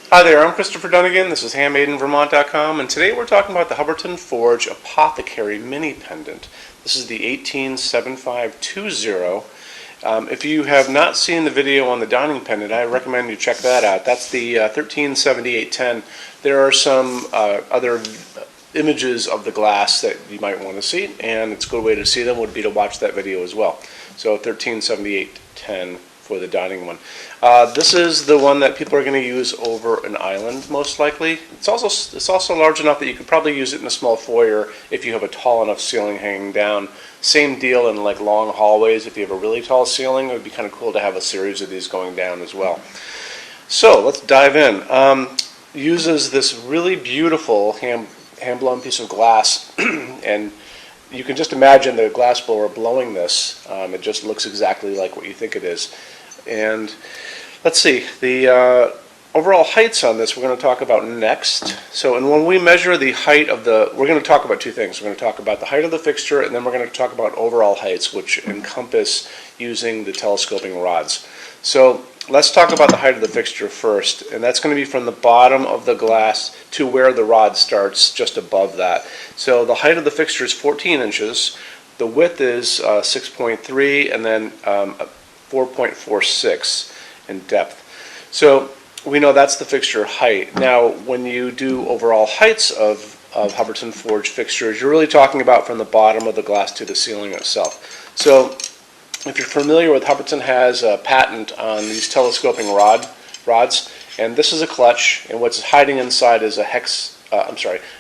Hi there, I'm Christopher Dunnigan. This is HandmadeInVermont.com, and today we're talking about the Hubbardton Forge Apothecary Mini Pendant. This is the 187520. If you have not seen the video on the dining pendant, I recommend you check that out. That's the 137810. There are some other images of the glass that you might want to see, and it's a good way to see them would be to watch that video as well. So 137810 for the dining one. This is the one that people are going to use over an island, most likely. It's also large enough that you could probably use it in a small foyer if you have a tall enough ceiling hanging down. Same deal in like long hallways. If you have a really tall ceiling, it would be kind of cool to have a series of these going down as well. So let's dive in. Uses this really beautiful hand-blown piece of glass, and you can just imagine the glass blower blowing this. It just looks exactly like what you think it is. And let's see, the overall heights on this we're going to talk about next. So, and when we measure the height of we're going to talk about two things. We're going to talk about the height of the fixture, and then we're going to talk about overall heights, which encompass using the telescoping rods. So let's talk about the height of the fixture first, and that's going to be from the bottom of the glass to where the rod starts, just above that. So the height of the fixture is 14 inches. The width is 6.3, and then 4.46 in depth. So we know that's the fixture height. Now, when you do overall heights of Hubbardton Forge fixtures, you're really talking about from the bottom of the glass to the ceiling itself. So if you're familiar with, Hubbardton has a patent on these telescoping rods, and this is a clutch, and what's hiding inside is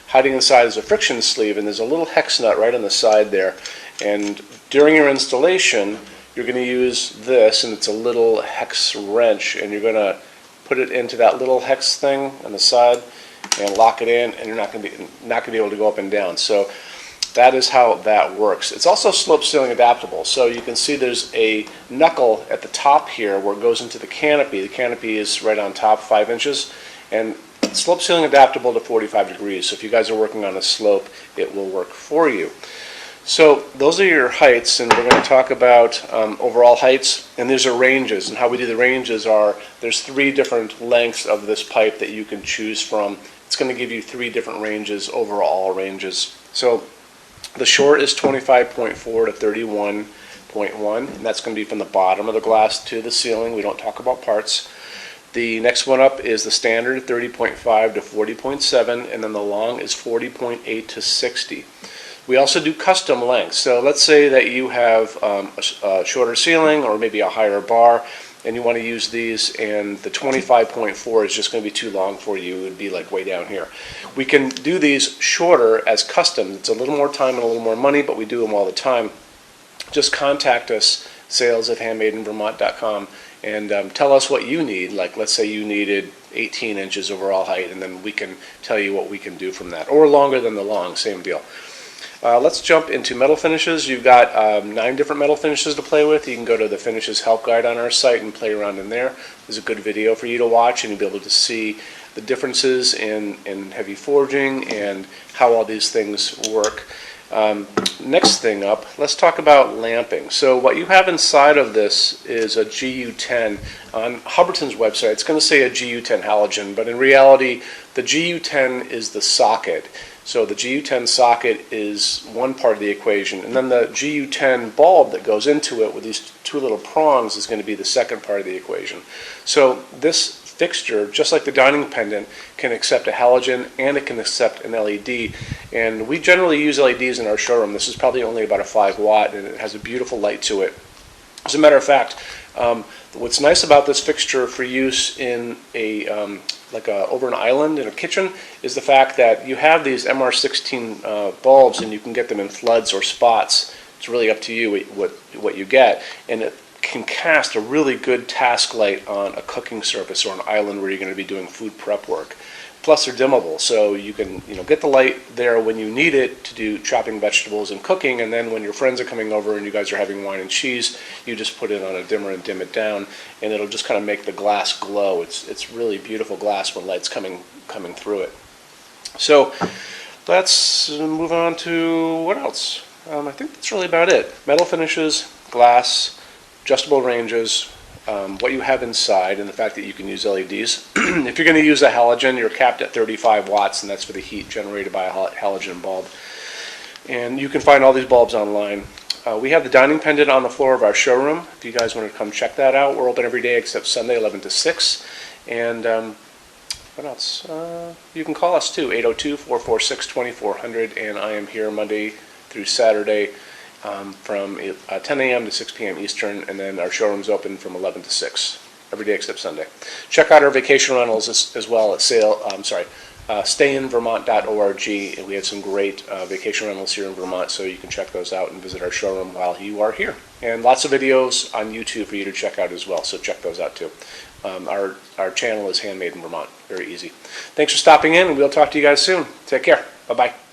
hiding inside is a friction sleeve, and there's a little hex nut right on the side there. And during your installation, you're going to use this, and it's a little hex wrench, and you're going to put it into that little hex thing on the side and lock it in, and you're not going to be able to go up and down. So that is how that works. It's also slope ceiling adaptable. So you can see there's a knuckle at the top here where it goes into the canopy. The canopy is right on top, 5 inches, and slope ceiling adaptable to 45 degrees. So if you guys are working on a slope, it will work for you. So those are your heights, and we're going to talk about overall heights, and these are ranges. And how we do the ranges are, there's 3 different lengths of this pipe that you can choose from. It's going to give you 3 different ranges, overall ranges. So the short is 25.4 to 31.1, and that's going to be from the bottom of the glass to the ceiling. We don't talk about parts. The next one up is the standard, 30.5 to 40.7, and then the long is 40.8 to 60. We also do custom lengths. So let's say that you have a shorter ceiling or maybe a higher bar, and you want to use these, and the 25.4 is just going to be too long for you. It would be like way down here. We can do these shorter as custom. It's a little more time and a little more money, but we do them all the time. Just contact us, sales@HandmadeInVermont.com, and tell us what you need. Like, let's say you needed 18 inches overall height, and then we can tell you what we can do from that. Or longer than the long, same deal. Let's jump into metal finishes. You've got 9 different metal finishes to play with. You can go to the Finishes Help Guide on our site and play around in there. There's a good video for you to watch, and you'll be able to see the differences in heavy forging and how all these things work. Next thing up, let's talk about lamping. So what you have inside of this is a GU10. On Hubbardton's website, it's going to say a GU10 halogen, but in reality, the GU10 is the socket. So the GU10 socket is one part of the equation, and then the GU10 bulb that goes into it with these 2 little prongs is going to be the second part of the equation. So this fixture, just like the dining pendant, can accept a halogen and it can accept an LED. And we generally use LEDs in our showroom. This is probably only about a 5 watt, and it has a beautiful light to it. As a matter of fact, what's nice about this fixture for use in over an island in a kitchen is the fact that you have these MR16 bulbs, and you can get them in floods or spots. It's really up to you what you get, and it can cast a really good task light on a cooking surface or an island where you're going to be doing food prep work. Plus they're dimmable, so you can get the light there when you need it to do chopping vegetables and cooking, and then when your friends are coming over and you guys are having wine and cheese, you just put it on a dimmer and dim it down, and it'll just kind of make the glass glow. It's really beautiful glass when light's coming through it. So let's move on to what else? I think that's really about it. Metal finishes, glass, adjustable ranges, what you have inside and the fact that you can use LEDs. If you're going to use a halogen, you're capped at 35 watts, and that's for the heat generated by a halogen bulb. And you can find all these bulbs online. We have the dining pendant on the floor of our showroom. If you guys want to come check that out, we're open every day except Sunday, 11 to 6. And what else? You can call us too, 802-446-2400, and I am here Monday through Saturday from 10 a.m. to 6 p.m. Eastern, and then our showroom's open from 11 to 6, every day except Sunday. Check out our vacation rentals as well at StayInVermont.org, and we have some great vacation rentals here in Vermont, so you can check those out and visit our showroom while you are here. And lots of videos on YouTube for you to check out as well, so check those out too. Our channel is Handmade in Vermont. Very easy. Thanks for stopping in, and we'll talk to you guys soon. Take care. Bye-bye.